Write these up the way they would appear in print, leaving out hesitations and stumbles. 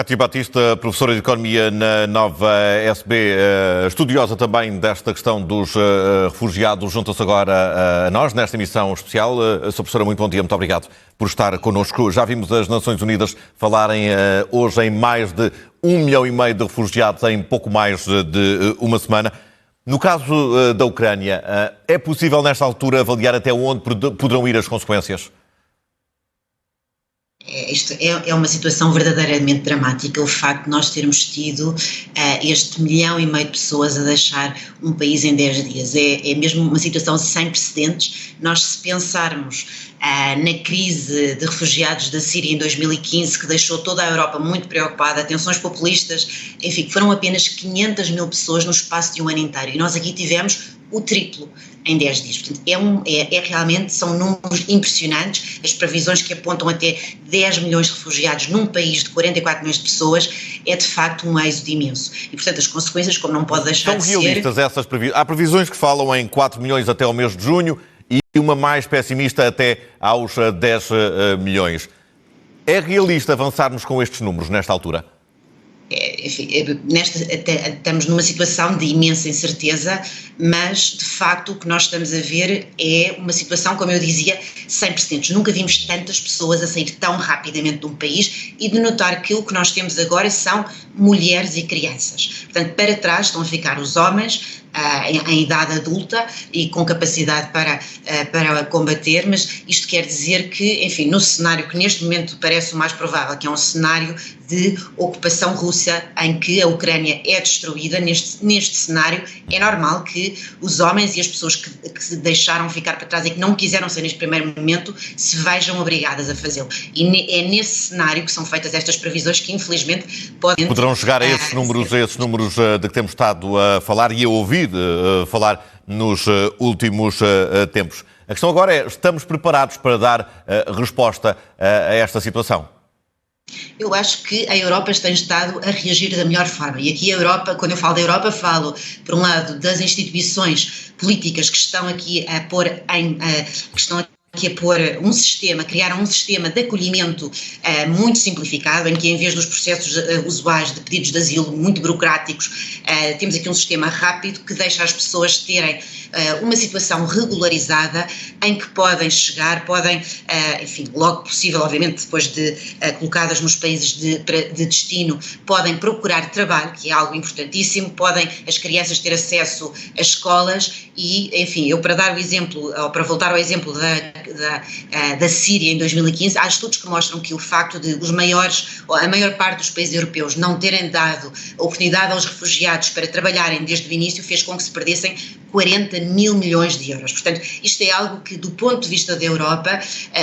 Cátia Batista, professora de Economia na Nova SB, estudiosa também desta questão dos refugiados, junta-se agora a nós nesta emissão especial. Sra. Professora, muito bom dia, muito obrigado por estar connosco. Já vimos as Nações Unidas falarem hoje em mais de 1,5 milhão de refugiados em pouco mais de uma semana. No caso da Ucrânia, é possível nesta altura avaliar até onde poderão ir as consequências? Isto é uma situação verdadeiramente dramática, o facto de nós termos tido este 1,5 milhão de pessoas a deixar um país em 10 dias. É mesmo uma situação sem precedentes. Nós, se pensarmos na crise de refugiados da Síria em 2015, que deixou toda a Europa muito preocupada, tensões populistas, enfim, foram apenas 500 mil pessoas no espaço de um ano inteiro. E nós aqui tivemos o triplo em 10 dias. Portanto, realmente são números impressionantes. As previsões que apontam até 10 milhões de refugiados num país de 44 milhões de pessoas é de facto um êxodo imenso. E, portanto, as consequências, como não pode deixar de ser... São realistas essas previsões? Há previsões que falam em 4 milhões até ao mês de junho e uma mais pessimista até aos 10 milhões. É realista avançarmos com estes números nesta altura? Enfim, estamos numa situação de imensa incerteza, mas de facto o que nós estamos a ver é uma situação, como eu dizia, sem precedentes. Nunca vimos tantas pessoas a sair tão rapidamente de um país e de notar que o que nós temos agora são mulheres e crianças. Portanto, para trás estão a ficar os homens em idade adulta e com capacidade para combater, mas isto quer dizer que, enfim, no cenário que neste momento parece o mais provável, que é um cenário de ocupação russa em que a Ucrânia é destruída, neste cenário é normal que os homens e as pessoas que se deixaram ficar para trás e que não quiseram ser neste primeiro momento se vejam obrigadas a fazê-lo. E é nesse cenário que são feitas estas previsões que infelizmente poderão chegar a esses números de que temos estado a falar e a ouvir falar nos últimos tempos. A questão agora é, estamos preparados para dar resposta a esta situação? Eu acho que a Europa tem estado a reagir da melhor forma. E aqui a Europa, quando eu falo da Europa, falo, por um lado, das instituições políticas que estão aqui a pôr um sistema, criaram um sistema de acolhimento muito simplificado, em que em vez dos processos usuais de pedidos de asilo muito burocráticos, temos aqui um sistema rápido que deixa as pessoas terem uma situação regularizada em que podem chegar, enfim, logo possível, obviamente, depois de colocadas nos países de destino, podem procurar trabalho, que é algo importantíssimo, podem as crianças ter acesso às escolas e, enfim, eu para dar o exemplo, ou para voltar ao exemplo da Síria em 2015, há estudos que mostram que o facto de a maior parte dos países europeus não terem dado oportunidade aos refugiados para trabalharem desde o início fez com que se perdessem 40 mil milhões de euros. Portanto, isto é algo que, do ponto de vista da Europa,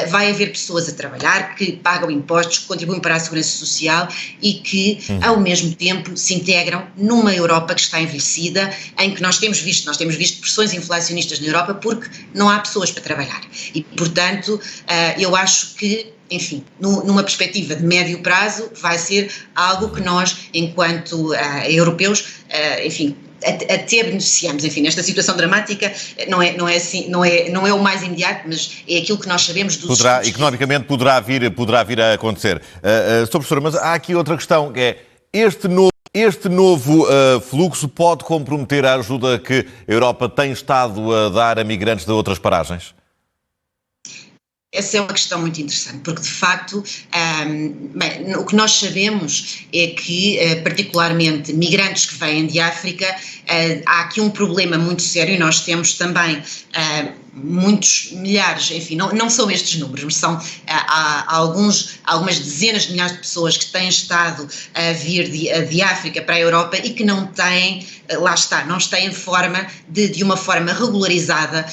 vai haver pessoas a trabalhar, que pagam impostos, que contribuem para a segurança social e que, ao mesmo tempo, se integram numa Europa que está envelhecida, em que nós temos visto pressões inflacionistas na Europa porque não há pessoas para trabalhar. E, portanto, eu acho que, enfim, numa perspectiva de médio prazo, vai ser algo que nós, enquanto europeus, enfim, até beneficiamos. Enfim, nesta situação dramática não é o mais imediato, mas é aquilo que nós sabemos dos economicamente poderá vir a acontecer. Sr. Professor, mas há aqui outra questão, que é este novo fluxo pode comprometer a ajuda que a Europa tem estado a dar a migrantes de outras paragens? Essa é uma questão muito interessante, porque de facto o que nós sabemos é que, particularmente migrantes que vêm de África, há aqui um problema muito sério. Nós temos também muitos milhares, enfim, não são estes números, mas são algumas dezenas de milhares de pessoas que têm estado a vir de África para a Europa e que não têm, não têm forma de uma forma regularizada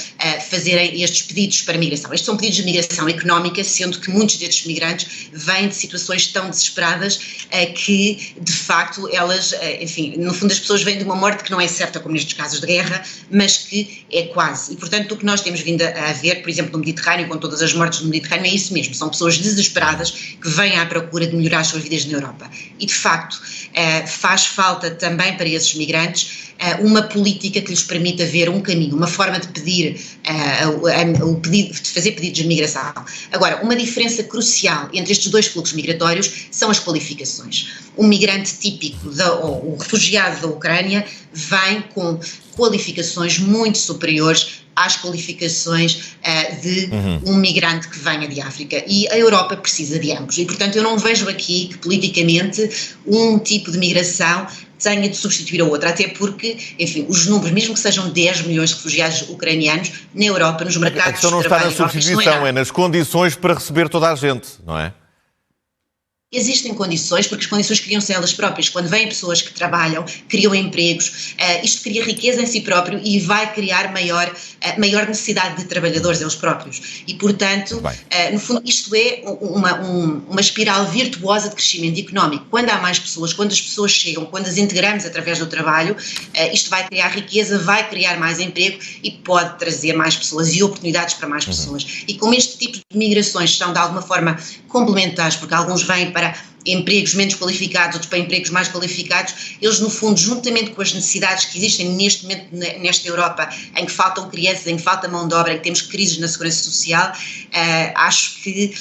fazerem estes pedidos para migração. Estes são pedidos de migração económica, sendo que muitos destes migrantes vêm de situações tão desesperadas que, de facto, elas, enfim, no fundo as pessoas vêm de uma morte que não é certa como nestes casos de guerra, mas que é quase. E, portanto, o que nós temos vindo a ver, por exemplo, no Mediterrâneo, com todas as mortes no Mediterrâneo, é isso mesmo, são pessoas desesperadas que vêm à procura de melhorar as suas vidas na Europa. E, de facto, faz falta também para esses migrantes uma política que lhes permita ver um caminho, uma forma de pedir, de fazer pedidos de migração. Agora, uma diferença crucial entre estes dois fluxos migratórios são as qualificações. O migrante típico, ou o refugiado da Ucrânia, vem com qualificações muito superiores às qualificações de um migrante que venha de África, e a Europa precisa de ambos, e portanto eu não vejo aqui que politicamente um tipo de migração tenha de substituir a outra, até porque, enfim, os números, mesmo que sejam 10 milhões de refugiados ucranianos, na Europa, nos mercados a questão não de trabalho... está na substituição, é nas condições para receber toda a gente, não é? Existem condições, porque as condições criam-se elas próprias. Quando vêm pessoas que trabalham, criam empregos, isto cria riqueza em si próprio e vai criar maior necessidade de trabalhadores eles próprios. E, portanto, no fundo, isto é uma espiral virtuosa de crescimento económico. Quando há mais pessoas, quando as pessoas chegam, quando as integramos através do trabalho, isto vai criar riqueza, vai criar mais emprego e pode trazer mais pessoas e oportunidades para mais pessoas. E como este tipo de migrações são de alguma forma complementares, porque alguns vêm para empregos menos qualificados, outros para empregos mais qualificados, eles no fundo, juntamente com as necessidades que existem neste momento nesta Europa, em que faltam crianças, em que falta mão de obra, em que temos crises na segurança social, acho que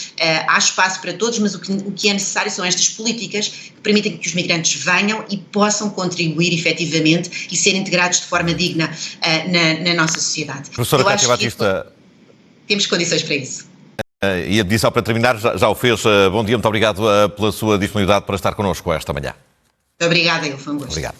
há espaço para todos, mas o que é necessário são estas políticas que permitem que os migrantes venham e possam contribuir efetivamente e ser integrados de forma digna na nossa sociedade. Professora Cátia Batista, temos condições para isso. E disse só para terminar, já o fez. Bom dia, muito obrigado pela sua disponibilidade para estar connosco esta manhã. Muito obrigada, foi um gosto. Obrigado.